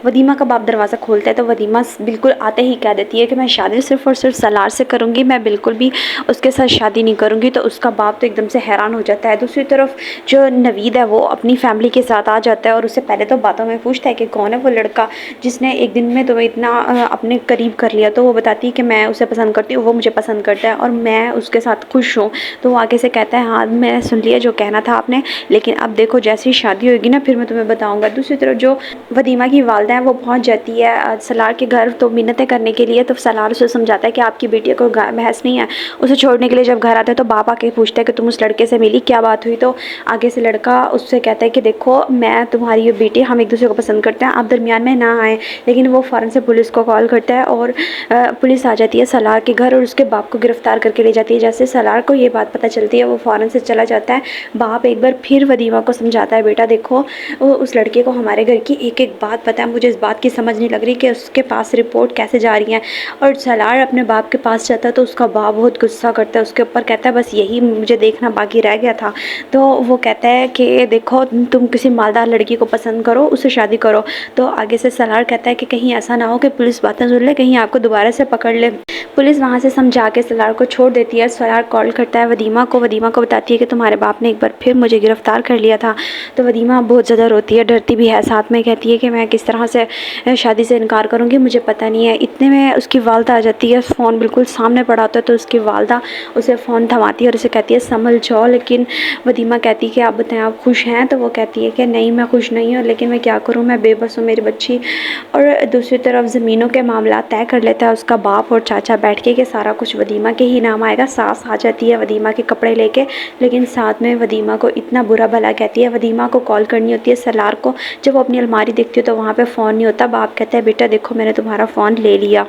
वदीमा का बाप दरवाज़ा खोलता है तो वदीमा बिल्कुल आते ही कह देती है कि मैं शादी सिर्फ़ और सिर्फ सलार से करूँगी, मैं बिल्कुल भी उसके साथ शादी नहीं करूँगी। तो उसका बाप तो एकदम से हैरान हो जाता है। दूसरी तरफ जो नवीद है वो अपनी फैमिली के साथ आ जाता है और उससे पहले तो बातों में पूछता है कि कौन है वो लड़का जिसने एक दिन में तुम्हें इतना अपने करीब कर लिया। तो वो बताती है कि मैं उसे पसंद करती हूँ, वो मुझे पसंद करता है और मैं उसके साथ खुश हूँ। तो वो आगे से कहता है हाँ मैंने सुन लिया जो कहना था आपने, लेकिन अब देखो जैसी शादी होगी ना फिर मैं तुम्हें बताऊँगा। दूसरी तरफ जो वदीमा की वालदा है वो पहुँच जाती है सलार के घर तो मिन्नतें करने के लिए। तो सलार उसे समझाता है कि आपकी बेटी को बहस नहीं है। उसे छोड़ने के लिए जब घर आता है तो बाप आके पूछता है कि तुम उस लड़के से मिली, क्या बात हुई। तो आगे से लड़का उससे कहता है कि देखो मैं तुम्हारी बेटी, हम एक दूसरे को पसंद करते हैं, आप दरमियान में ना आए। लेकिन वो फ़ौरन से पुलिस को कॉल करता है और पुलिस आ जाती है सलार के घर और उसके बाप को गिरफ्तार करके ले जाती है। जैसे सलार को ये बात पता चलती है वो फ़ौरन से चला जाता है। बाप एक बार फिर वदीमा को समझाता है बेटा देखो उस लड़के को हमारे घर की एक एक बात पता है, मुझे इस बात की समझ नहीं लग रही कि उसके पास रिपोर्ट कैसे जा रही है। और सलार अपने बाप के पास जाता है तो उसका बाप बहुत गुस्सा करता है उसके ऊपर, कहता है बस यही मुझे देखना बाकी रह गया था। तो वो कहता है कि देखो तुम किसी मालदार लड़की को पसंद करो, उससे शादी करो। तो आगे से सलार कहता है कि कहीं ऐसा ना हो कि पुलिस बातें सुन ले, कहीं आपको दोबारा से पकड़ ले। पुलिस वहाँ से समझा के सलार को छोड़ देती है। सलार कॉल करता है वदीमा को बताती है कि तुम्हारे बाप ने एक बार फिर मुझे गिरफ्तार कर लिया था। तो वदीमा बहुत ज़्यादा रोती है, डरती भी है, साथ में कहती है कि मैं किस तरह से शादी से इनकार करूँगी, मुझे पता नहीं है। इतने में उसकी वालदा आ जाती है, फ़ोन बिल्कुल सामने पड़ा होता है। तो उसकी वालदा उसे फ़ोन थमाती है और उसे कहती है संभल जाओ। लेकिन वदीमा कहती है कि आप बताएं आप खुश हैं। तो वो कहती है कि नहीं मैं खुश नहीं हूँ, लेकिन मैं क्या करूँ, मैं बेबस हूँ मेरी बच्ची। और दूसरी तरफ ज़मीनों के मामला तय कर लेता है उसका बाप और चाचा बैठ के कि सारा कुछ वदीमा के ही नाम आएगा। सास आ जाती है वदीमा के कपड़े लेके, लेकिन साथ में वदीमा को इतना बुरा भला कहती है। वदीमा को कॉल करनी होती है सलार को, जब वो अपनी अलमारी देखती है तो वहाँ पे फ़ोन नहीं होता। बाप कहता है बेटा देखो मैंने तुम्हारा फ़ोन ले लिया।